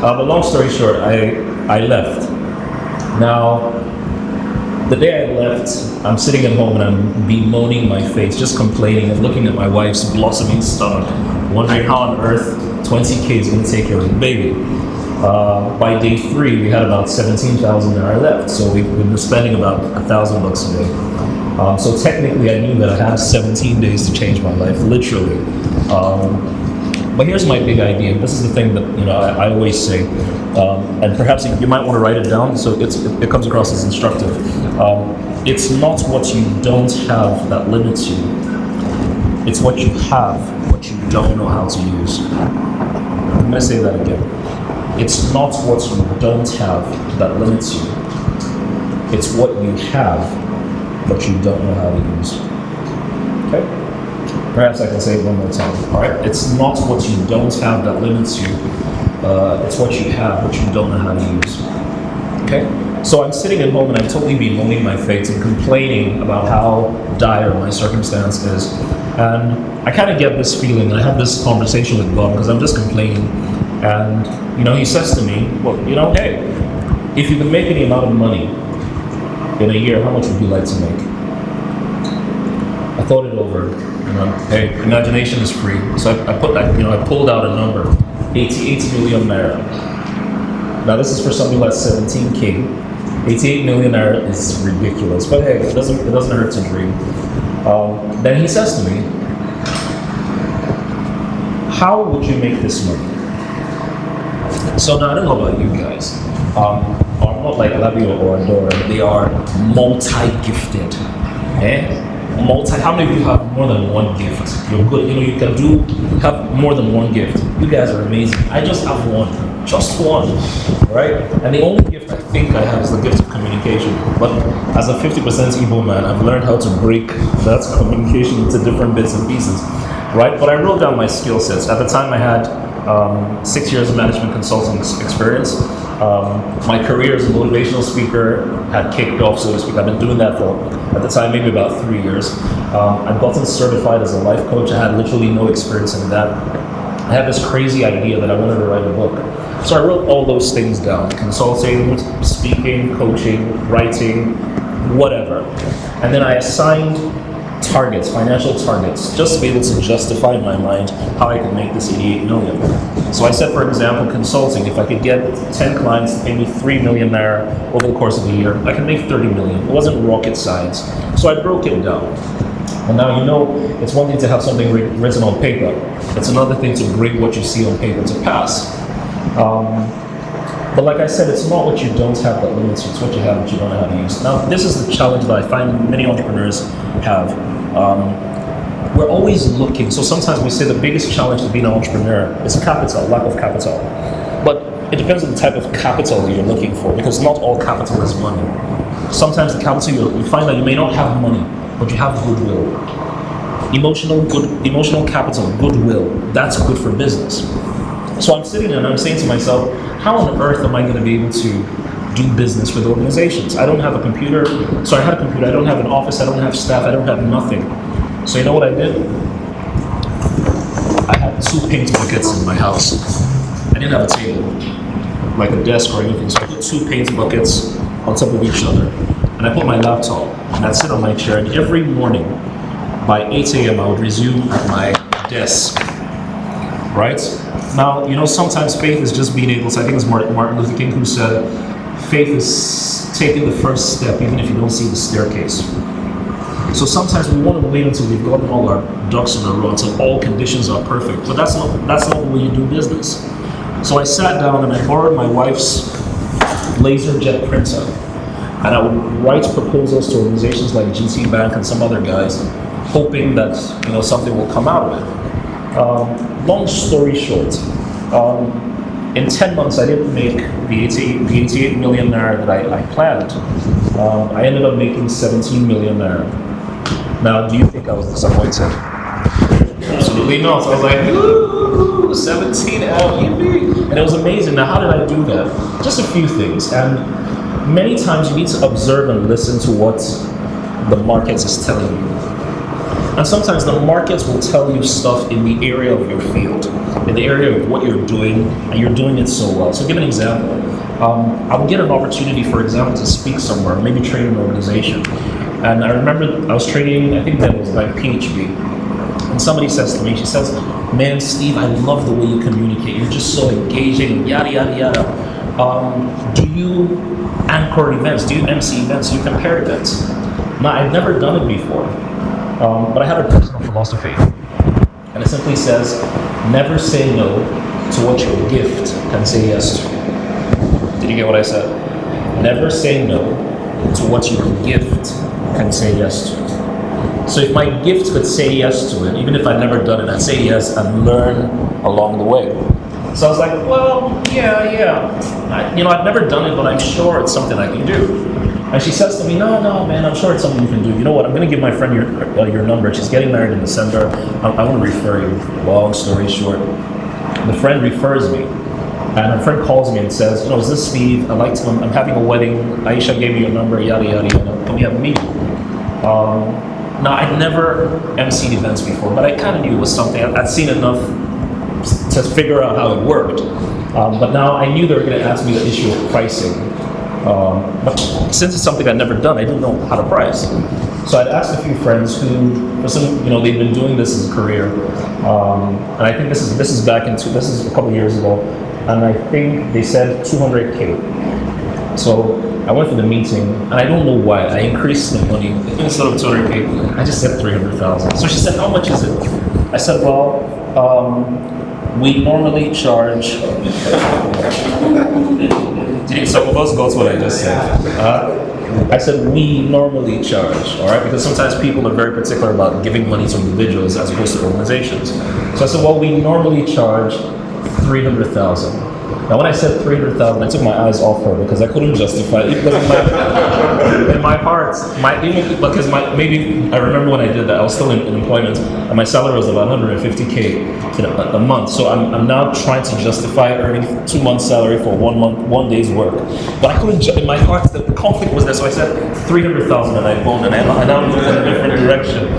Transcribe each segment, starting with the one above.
But long story short, I left. Now, the day I left, I'm sitting at home and I'm bemoaning my fate, just complaining and looking at my wife's blossoming stomach, wondering how on earth 20K is going to take care of the baby. By day 3, we had about 17,000 naira left, so we've been spending about $1,000 a day. So technically, I knew that I had 17 days to change my life, literally. But here's my big idea. This is the thing that I always say, and perhaps you might want to write it down so it comes across as instructive. It's not what you don't have that limits you. It's what you have, what you don't know how to use. I'm going to say that again. It's not what you don't have that limits you. It's what you have, but you don't know how to use. Okay? Perhaps I can say it one more time. All right? It's not what you don't have that limits you. It's what you have, but you don't know how to use. Okay? So I'm sitting at home and I'm totally bemoaning my fate and complaining about how dire my circumstance is. And I kind of get this feeling, I have this conversation with God because I'm just complaining. And, he says to me, well, hey, if you can make any amount of money in a year, how much would you like to make? I thought it over. Hey, imagination is free. So I pulled out a number, 88 million naira. Now this is for something like 17K. 88 million naira is ridiculous, but hey, it doesn't hurt to dream. Then he says to me, how would you make this money? So now I don't know about you guys. I'm not like Labio or Adora. They are multi-gifted. How many of you have more than one gift? You're good. You can have more than one gift. You guys are amazing. I just have one. Just one. Right? And the only gift I think I have is the gift of communication. But as a 50% Igbo man, I've learned how to break that communication into different bits and pieces. Right? But I wrote down my skill sets. At the time I had 6 years of management consulting experience. My career as a motivational speaker had kicked off, so to speak. I've been doing that for, at the time, maybe about 3 years. I'd gotten certified as a life coach. I had literally no experience in that. I had this crazy idea that I wanted to write a book. So I wrote all those things down: consulting, speaking, coaching, writing, whatever. And then I assigned targets, financial targets, just to be able to justify in my mind how I could make this 88 million. So I said, for example, consulting, if I could get 10 clients to pay me 3 million naira over the course of a year, I could make 30 million. It wasn't rocket science. So I broke it down. And now it's one thing to have something written on paper. It's another thing to bring what you see on paper to pass. But like I said, it's not what you don't have that limits you, it's what you have that you don't know how to use. Now, this is the challenge that I find many entrepreneurs have. We're always looking, so sometimes we say the biggest challenge to being an entrepreneur is capital, lack of capital. But it depends on the type of capital that you're looking for, because not all capital is money. Sometimes the capital, you find that you may not have money, but you have goodwill. Emotional capital, goodwill, that's good for business. So I'm sitting there and I'm saying to myself, how on earth am I going to be able to do business with organizations? I don't have a computer. So I had a computer. I don't have an office. I don't have staff. I don't have nothing. So you know what I did? I had 2 paint buckets in my house. I didn't have a table, like a desk or anything. So I put 2 paint buckets on top of each other. And I put my laptop and I'd sit on my chair. And every morning by 8 a.m. I would resume at my desk. Right? Now, sometimes faith is just being able to, I think it's Martin Luther King who said, faith is taking the first step even if you don't see the staircase. So sometimes we want to wait until we've gotten all our ducks in a row, until all conditions are perfect. But that's not the way you do business. So I sat down and I borrowed my wife's laser jet printer. And I would write proposals to organizations like GT Bank and some other guys, hoping that something will come out of it. Long story short, in 10 months I didn't make the 88 million naira that I planned. I ended up making 17 million naira. Now, do you think I was disappointed? Absolutely not. I was like, ooh, 17 LEV. And it was amazing. Now, how did I do that? Just a few things. And many times you need to observe and listen to what the market is telling you. And sometimes the markets will tell you stuff in the area of your field. in the area of what you're doing, and you're doing it so well. So give an example. I would get an opportunity, for example, to speak somewhere, maybe train an organization. And I remember I was training, I think that was my PhD, and somebody says to me, she says, "Man, Steve, I love the way you communicate. You're just so engaging, yada, yada, yada. Do you anchor events? Do you MC events? Do you compare events?" Now, I've never done it before, but I had a personal philosophy. And it simply says, never say no to what your gift can say yes to. Did you get what I said? Never say no to what your gift can say yes to. So if my gift could say yes to it, even if I'd never done it, I'd say yes and learn along the way. So I was like, well, yeah. I've never done it, but I'm sure it's something I can do. And she says to me, no, man, I'm sure it's something you can do. You know what, I'm going to give my friend your number. She's getting married in December. I want to refer you. Long story short, the friend refers me. And her friend calls me and says, is this Steve? I'm having a wedding. Aisha gave me your number, yada, yada, yada. Can we have a meeting? Now, I'd never emceed events before, but I kind of knew it was something. I'd seen enough to figure out how it worked. But now I knew they were going to ask me the issue of pricing. But since it's something I'd never done, I didn't know how to price. So I'd asked a few friends who, they've been doing this as a career. And I think this is a couple years ago. And I think they said 200K. So I went for the meeting, and I don't know why. I increased the money. Instead of 200K, I just said 300,000. So she said, how much is it? I said, well, we normally charge... So most goes what I just said. I said we normally charge, all right? Because sometimes people are very particular about giving money to individuals as opposed to organizations. So I said, well, we normally charge 300,000. Now, when I said 300,000, I took my eyes off her because I couldn't justify it. Because in my heart, maybe I remember when I did that, I was still in employment, and my salary was about 150K a month. So I'm now trying to justify earning 2 months' salary for 1 month, 1 day's work. But I couldn't. In my heart, the conflict was there. So I said 300,000, and I boned, and I now moved in a different direction.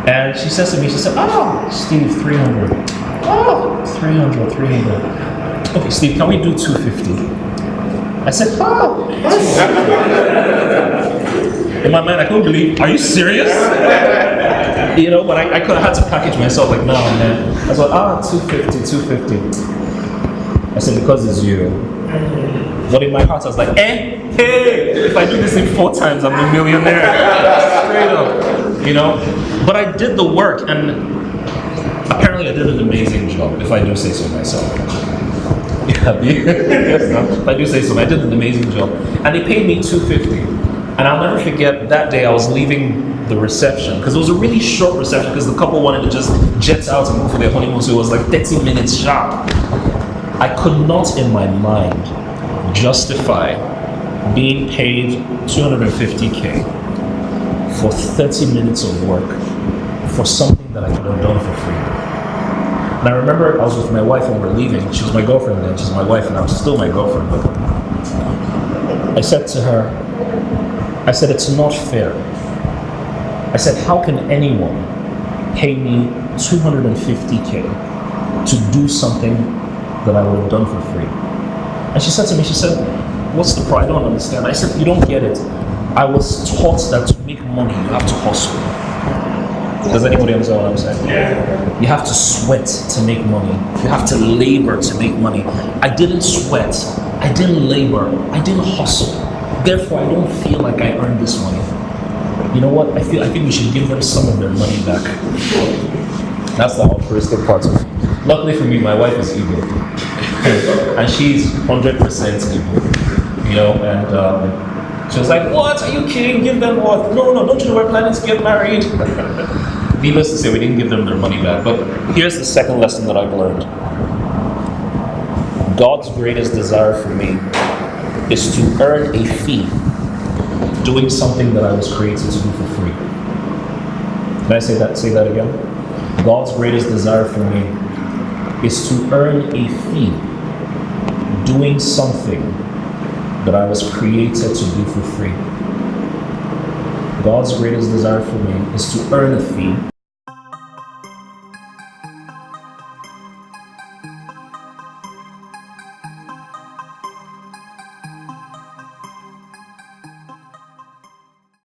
And she says to me, "Oh, Steve, 300. Oh, 300. Okay, Steve, can we do 250? I said, oh. In my mind, I couldn't believe, are you serious? But I could have had to package myself like, no, man. I was like, 250. I said, because it's you. But in my heart, I was like, hey, if I do this in 4 times, I'm a millionaire. Straight up, But I did the work, and apparently I did an amazing job, if I do say so myself. If I do say so, I did an amazing job. And they paid me $250. And I'll never forget that day I was leaving the reception, because it was a really short reception because the couple wanted to just jet out and move for their honeymoon, so it was like 30 minutes sharp. I could not in my mind justify being paid $250K for 30 minutes of work for something that I could have done for free. And I remember I was with my wife when we were leaving. She was my girlfriend then, she's my wife now, she's still my girlfriend. I said to her, it's not fair. I said, how can anyone pay me $250K to do something that I would have done for free? And she said to me, what's the problem? I don't understand. I said, you don't get it. I was taught that to make money, you have to hustle. Does anybody understand what I'm saying? Yeah. You have to sweat to make money. You have to labor to make money. I didn't sweat. I didn't labor. I didn't hustle. Therefore, I don't feel like I earned this money. You know what? I think we should give them some of their money back. That's the altruistic part of it. Luckily for me, my wife is Igbo. And she's 100% Igbo. And she was like, what? Are you kidding? Give them what? No, don't you know we're planning to get married? Needless to say, we didn't give them their money back. But here's the second lesson that I've learned. God's greatest desire for me is to earn a fee doing something that I was created to do for free. Can I say that again? God's greatest desire for me is to earn a fee doing something that I was created to do for free. God's greatest desire for me is to earn a fee